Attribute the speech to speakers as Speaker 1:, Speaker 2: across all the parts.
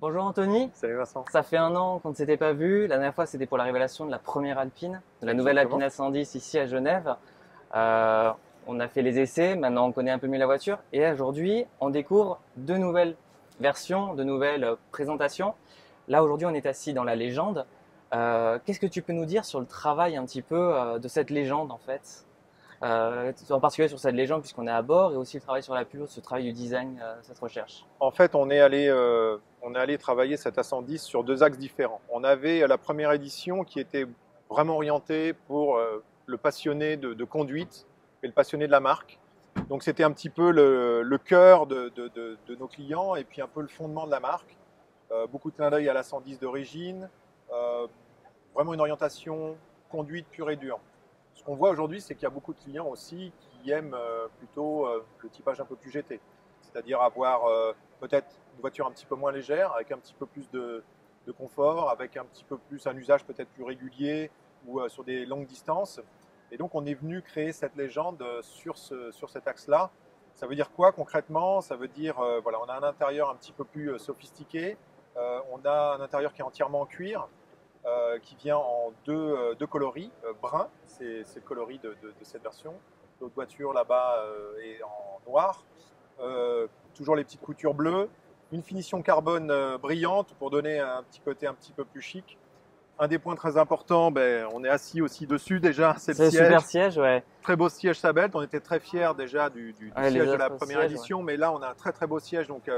Speaker 1: Bonjour Anthony,
Speaker 2: Salut Vincent.
Speaker 1: ça fait un an qu'on ne s'était pas vu. La dernière fois, c'était pour la révélation de la première Alpine, de la nouvelle
Speaker 2: Exactement.
Speaker 1: Alpine A110 ici à Genève. Euh, on a fait les essais, maintenant on connaît un peu mieux la voiture. Et aujourd'hui, on découvre deux nouvelles versions, de nouvelles présentations. Là, aujourd'hui, on est assis dans la légende. Qu'est-ce que tu peux nous dire sur le travail un petit peu de cette légende en fait en particulier sur cette légende puisqu'on est à bord et aussi le travail sur la pure, ce travail du design, cette recherche.
Speaker 2: En fait, on est allé travailler cette A110 sur deux axes différents. On avait la première édition qui était vraiment orientée pour le passionné de conduite et le passionné de la marque. Donc c'était un petit peu le cœur de nos clients et puis un peu le fondement de la marque. Beaucoup de clin d'œil à l'A110 d'origine, euh, vraiment une orientation conduite pure et dure. Ce qu'on voit aujourd'hui, c'est qu'il y a beaucoup de clients aussi qui aiment plutôt le typage un peu plus GT, c'est-à-dire avoir peut-être une voiture un petit peu moins légère, avec un petit peu plus de confort, avec un petit peu plus un usage peut-être plus régulier ou sur des longues distances. Et donc on est venu créer cette légende sur cet axe-là. Ça veut dire quoi concrètement? Ça veut dire, voilà, on a un intérieur un petit peu plus sophistiqué, on a un intérieur qui est entièrement en cuir, qui vient en deux coloris, brun, c'est le coloris de cette version. L'autre voiture là-bas est en noir. Toujours les petites coutures bleues. Une finition carbone brillante pour donner un petit côté un petit peu plus chic. Un des points très importants, ben, on est assis aussi dessus déjà, c'est le
Speaker 1: C'est le
Speaker 2: siège.
Speaker 1: super siège, ouais.
Speaker 2: Très beau siège Sabelt, on était très fiers déjà du
Speaker 1: Ouais, les
Speaker 2: siège de la
Speaker 1: autres
Speaker 2: première
Speaker 1: sièges, ouais.
Speaker 2: édition, mais là on a un très très beau siège donc,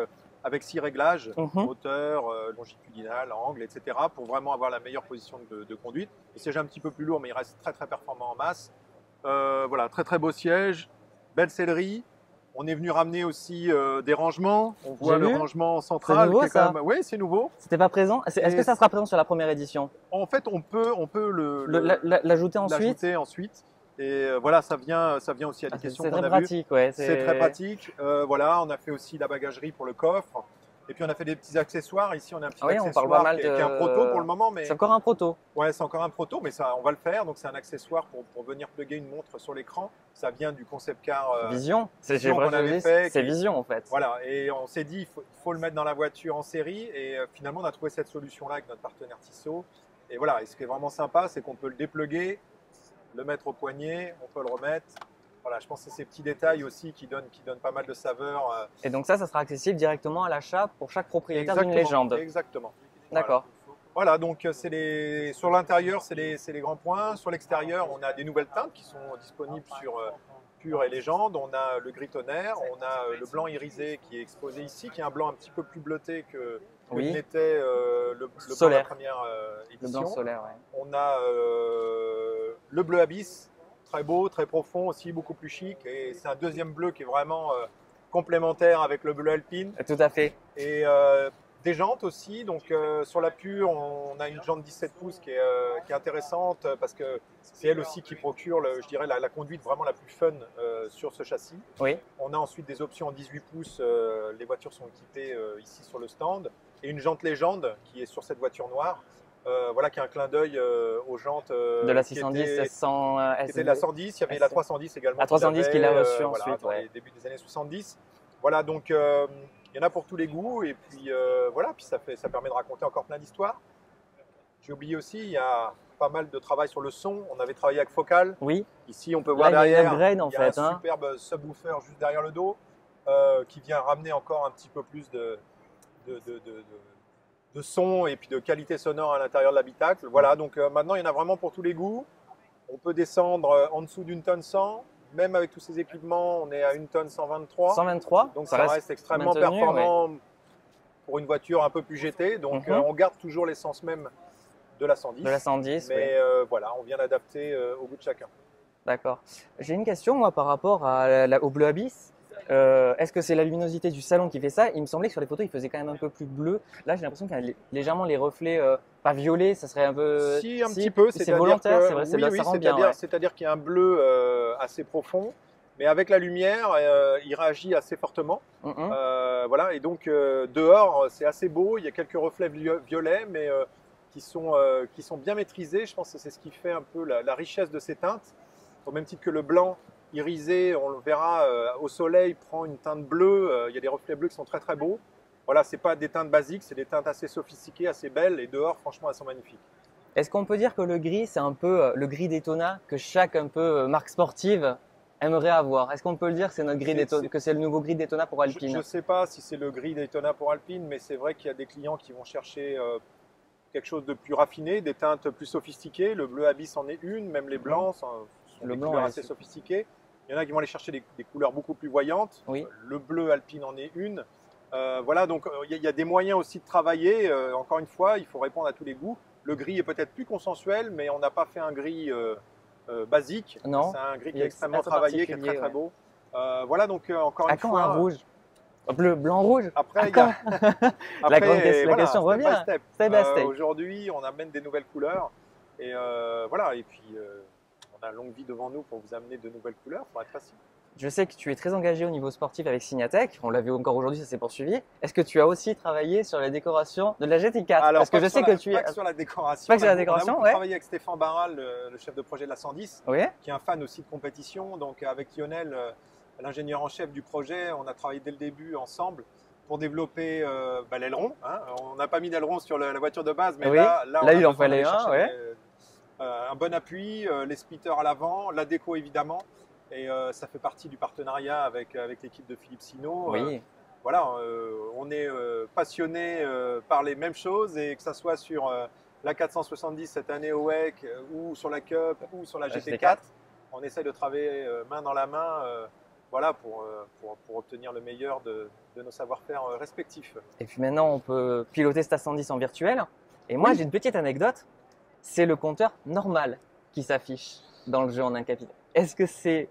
Speaker 2: avec 6 réglages,
Speaker 1: Mhm.
Speaker 2: hauteur, longitudinale, angle, etc. pour vraiment avoir la meilleure position de conduite. Le siège est un petit peu plus lourd mais il reste très très performant en masse. Voilà, très très beau siège, belle sellerie. On est venu ramener aussi des rangements. On
Speaker 1: J'ai
Speaker 2: voit le
Speaker 1: vu,
Speaker 2: rangement
Speaker 1: c'est
Speaker 2: central
Speaker 1: nouveau
Speaker 2: qui est quand
Speaker 1: ça.
Speaker 2: même. Oui, c'est nouveau.
Speaker 1: C'était pas présent. Est-ce que
Speaker 2: Et
Speaker 1: ça sera présent sur la première édition?
Speaker 2: en fait, on peut
Speaker 1: L'ajouter ensuite?
Speaker 2: l'ajouter ensuite. Et voilà, ça vient aussi à
Speaker 1: Ah,
Speaker 2: des questions
Speaker 1: c'est
Speaker 2: qu'on
Speaker 1: très
Speaker 2: a vues.
Speaker 1: pratique, ouais.
Speaker 2: C'est très pratique. Voilà, on a fait aussi la bagagerie pour le coffre. Et puis on a fait des petits accessoires. Ici, on a un
Speaker 1: Ah
Speaker 2: petit
Speaker 1: oui, on parle pas
Speaker 2: accessoire
Speaker 1: mal
Speaker 2: qui est un proto pour
Speaker 1: de.
Speaker 2: le moment,
Speaker 1: C'est
Speaker 2: mais
Speaker 1: encore un proto.
Speaker 2: ouais, c'est encore un proto, mais ça, on va le faire. Donc c'est un accessoire pour venir plugger une montre sur l'écran. Ça vient du concept car
Speaker 1: Vision.
Speaker 2: Vision qu'on avait fait.
Speaker 1: C'est Vision en fait.
Speaker 2: Voilà, et on s'est dit il faut le mettre dans la voiture en série. Et finalement, on a trouvé cette solution-là avec notre partenaire Tissot. Et voilà, et ce qui est vraiment sympa, c'est qu'on peut le dépluguer, le mettre au poignet, on peut le remettre. Voilà, je pense que c'est ces petits détails aussi qui donnent pas mal de saveur.
Speaker 1: Et donc ça sera accessible directement à l'achat pour chaque propriétaire d'une
Speaker 2: Exactement,
Speaker 1: légende.
Speaker 2: exactement. Voilà.
Speaker 1: D'accord.
Speaker 2: Voilà, donc sur l'intérieur, c'est les grands points. Sur l'extérieur, on a des nouvelles teintes qui sont disponibles sur Pure et Légende. On a le gris tonnerre, on a le blanc irisé qui est exposé ici, qui est un blanc un petit peu plus bleuté que
Speaker 1: Oui.
Speaker 2: n'était le blanc de la
Speaker 1: Solaire.
Speaker 2: première
Speaker 1: Le blanc
Speaker 2: édition.
Speaker 1: solaire, ouais.
Speaker 2: On a le bleu abyss, très beau, très profond aussi, beaucoup plus chic. Et c'est un deuxième bleu qui est vraiment complémentaire avec le bleu alpine.
Speaker 1: Tout à fait.
Speaker 2: Et des jantes aussi. Donc sur la Pure, on a une jante 17 pouces qui est intéressante parce que c'est elle aussi qui procure, je dirais, la conduite vraiment la plus fun sur ce châssis.
Speaker 1: Oui.
Speaker 2: On a ensuite des options en 18 pouces. Les voitures sont équipées ici sur le stand. Et une jante légende qui est sur cette voiture noire. Voilà, qui a un clin d'œil aux jantes
Speaker 1: De la
Speaker 2: qui
Speaker 1: 610,
Speaker 2: étaient,
Speaker 1: 100
Speaker 2: qui étaient de la 110. Il y avait la 310 également.
Speaker 1: La 310 qu'il a reçue
Speaker 2: voilà,
Speaker 1: ensuite,
Speaker 2: dans
Speaker 1: ouais.
Speaker 2: les débuts des années 70. Voilà, donc il y en a pour tous les goûts. Et puis voilà, puis ça permet de raconter encore plein d'histoires. J'ai oublié aussi, il y a pas mal de travail sur le son. On avait travaillé avec Focal.
Speaker 1: Oui.
Speaker 2: Ici, on peut voir
Speaker 1: Là, il y a une
Speaker 2: derrière,
Speaker 1: upgrade en
Speaker 2: il y a
Speaker 1: fait.
Speaker 2: un superbe subwoofer juste derrière le dos qui vient ramener encore un petit peu plus de, de, de, de son et puis de qualité sonore à l'intérieur de l'habitacle. Voilà, donc maintenant, il y en a vraiment pour tous les goûts. On peut descendre en dessous d'une tonne 100. Même avec tous ces équipements, on est à 1 tonne 123.
Speaker 1: 123.
Speaker 2: Donc ça reste extrêmement
Speaker 1: maintenu,
Speaker 2: performant pour une voiture un peu plus GT. Donc on garde toujours l'essence même de la 110.
Speaker 1: De la 110,
Speaker 2: mais
Speaker 1: oui.
Speaker 2: voilà, on vient l'adapter au goût de chacun.
Speaker 1: D'accord. J'ai une question moi par rapport au bleu abyss. Est-ce que c'est la luminosité du salon qui fait ça? Il me semblait que sur les photos, il faisait quand même un peu plus bleu. Là, j'ai l'impression qu'il y a légèrement les reflets, pas violets, ça serait un peu.
Speaker 2: Si, un petit peu.
Speaker 1: C'est volontaire,
Speaker 2: que,
Speaker 1: c'est vrai,
Speaker 2: oui,
Speaker 1: ça rend bien. Ouais.
Speaker 2: c'est-à-dire qu'il y a un bleu assez profond, mais avec la lumière, il réagit assez fortement. Voilà, et donc dehors, c'est assez beau. Il y a quelques reflets violets, mais qui sont bien maîtrisés. Je pense que c'est ce qui fait un peu la richesse de ces teintes. Au même titre que le blanc irisé, on le verra au soleil, prend une teinte bleue. Il y a des reflets bleus qui sont très très beaux. Voilà, c'est pas des teintes basiques, c'est des teintes assez sophistiquées, assez belles, et dehors, franchement, elles sont magnifiques.
Speaker 1: Est-ce qu'on peut dire que le gris, c'est un peu le gris Daytona que chaque un peu marque sportive aimerait avoir? Est-ce qu'on peut le dire que c'est notre gris Daytona, que c'est le nouveau gris Daytona pour Alpine?
Speaker 2: Je ne sais pas si c'est le gris Daytona pour Alpine, mais c'est vrai qu'il y a des clients qui vont chercher quelque chose de plus raffiné, des teintes plus sophistiquées. Le bleu Abyss en est une, même les blancs sont des couleurs assez sophistiquées. Il y en a qui vont aller chercher des couleurs beaucoup plus voyantes.
Speaker 1: Oui.
Speaker 2: Le bleu Alpine en est une. Voilà, donc il y a des moyens aussi de travailler. Encore une fois, il faut répondre à tous les goûts. Le gris est peut-être plus consensuel, mais on n'a pas fait un gris basique. C'est un gris qui est extrêmement travaillé, qui est très très beau. Voilà, donc encore une fois.
Speaker 1: Un rouge? Bleu, blanc, rouge.
Speaker 2: Après,
Speaker 1: la question revient.
Speaker 2: Step by step. Aujourd'hui, on amène des nouvelles couleurs. Et voilà, et puis on a une longue vie devant nous pour vous amener de nouvelles couleurs. Il faudra être patient.
Speaker 1: Je sais que tu es très engagé au niveau sportif avec Signatech. On l'a vu encore aujourd'hui, ça s'est poursuivi. Est-ce que tu as aussi travaillé sur la décoration de la GT4?
Speaker 2: Alors,
Speaker 1: parce que je sais que tu es.
Speaker 2: Pas que sur la décoration.
Speaker 1: Pas que sur la décoration,
Speaker 2: on a travaillé avec Stéphane Barral, le chef de projet de la 110, qui est un fan aussi de compétition. Donc, avec Lionel, l'ingénieur en chef du projet, on a travaillé dès le début ensemble pour développer l'aileron. Hein. On n'a pas mis d'aileron sur la voiture de base, mais là
Speaker 1: il en fallait un.
Speaker 2: Un bon appui, les splitters à l'avant, la déco évidemment. Et ça fait partie du partenariat avec l'équipe de Philippe Sino.
Speaker 1: Oui.
Speaker 2: Voilà, on est passionné par les mêmes choses, et que ça soit sur la 470 cette année au WEC, ou sur la Cup, ou sur la GT4, on essaie de travailler main dans la main voilà, pour obtenir le meilleur de nos savoir-faire respectifs.
Speaker 1: Et puis maintenant, on peut piloter cette A110 en virtuel. Et moi, j'ai une petite anecdote. C'est le compteur normal qui s'affiche dans le jeu en incapital. Est-ce que c'est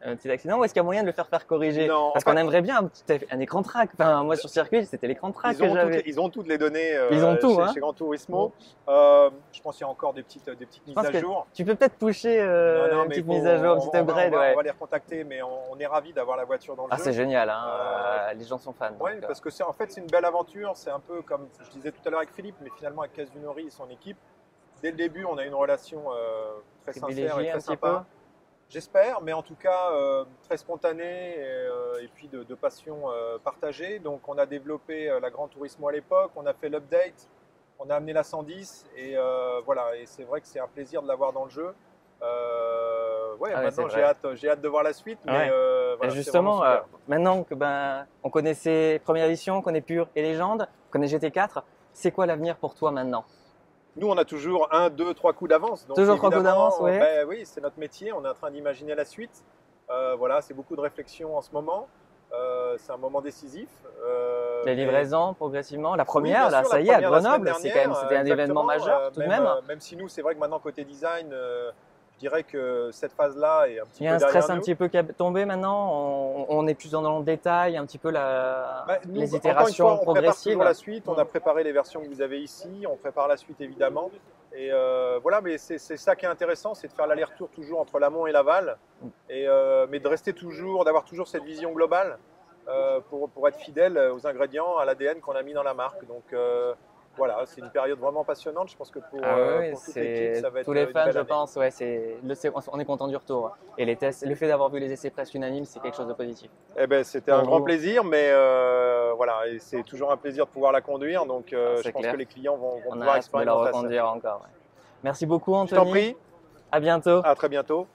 Speaker 1: un petit accident ou est-ce qu'il y a moyen de le faire corriger?
Speaker 2: Non,
Speaker 1: parce qu'on aimerait bien un écran track. Enfin, moi sur circuit, c'était l'écran track que j'avais.
Speaker 2: Ils ont toutes les données chez Gran Turismo. Je pense qu'il y a encore des petites mises à jour.
Speaker 1: Tu peux peut-être pusher une petite mise à jour, un petit upgrade.
Speaker 2: On va les recontacter, mais on est ravis d'avoir la voiture dans le jeu.
Speaker 1: C'est génial, hein, les gens sont fans.
Speaker 2: Oui, parce que en fait c'est une belle aventure. C'est un peu comme je disais tout à l'heure avec Philippe, mais finalement avec Casunori et son équipe. Dès le début, on a une relation très sincère et très sympa. J'espère, mais en tout cas très spontanée et puis de passion partagée. Donc on a développé la Gran Turismo à l'époque, on a fait l'update, on a amené la 110 et voilà. Et c'est vrai que c'est un plaisir de l'avoir dans le jeu. Maintenant j'ai hâte de voir la suite. Mais,
Speaker 1: voilà, justement, maintenant que on connaissait Première Édition, on connaît Pure et Légende, on connaît GT4, c'est quoi l'avenir pour toi maintenant?
Speaker 2: Nous, on a toujours 1, 2, 3 coups d'avance.
Speaker 1: Toujours 3 coups d'avance, oui.
Speaker 2: Oui, c'est notre métier. On est en train d'imaginer la suite. Voilà, c'est beaucoup de réflexion en ce moment. C'est un moment décisif.
Speaker 1: Les livraisons progressivement. La première, là, ça y est, à Grenoble, c'était un événement majeur tout de même.
Speaker 2: Même si nous, c'est vrai que maintenant, côté design, je dirais que cette phase-là est un petit peu derrière nous.
Speaker 1: Il y a un stress un petit peu qui a tombé maintenant. On est plus dans le détail, un petit peu les itérations progressives.
Speaker 2: On prépare toujours la suite. On a préparé les versions que vous avez ici. On prépare la suite évidemment. Et voilà, mais c'est ça qui est intéressant, c'est de faire l'aller-retour toujours entre l'amont et l'aval, mais de rester toujours, d'avoir toujours cette vision globale pour être fidèle aux ingrédients, à l'ADN qu'on a mis dans la marque. Donc voilà, c'est une période vraiment passionnante. Je pense que pour toute l'équipe, ça va être
Speaker 1: tous les fans, je
Speaker 2: année.
Speaker 1: pense, on est content du retour. Et les tests, le fait d'avoir vu les essais presque unanimes, c'est quelque chose de positif.
Speaker 2: Eh ben, c'était un grand plaisir, mais voilà, et c'est toujours un plaisir de pouvoir la conduire. Donc, je pense que les clients vont pouvoir expérimenter
Speaker 1: la reconduire encore. Merci beaucoup, Anthony.
Speaker 2: Je t'en prie.
Speaker 1: À bientôt.
Speaker 2: À très bientôt.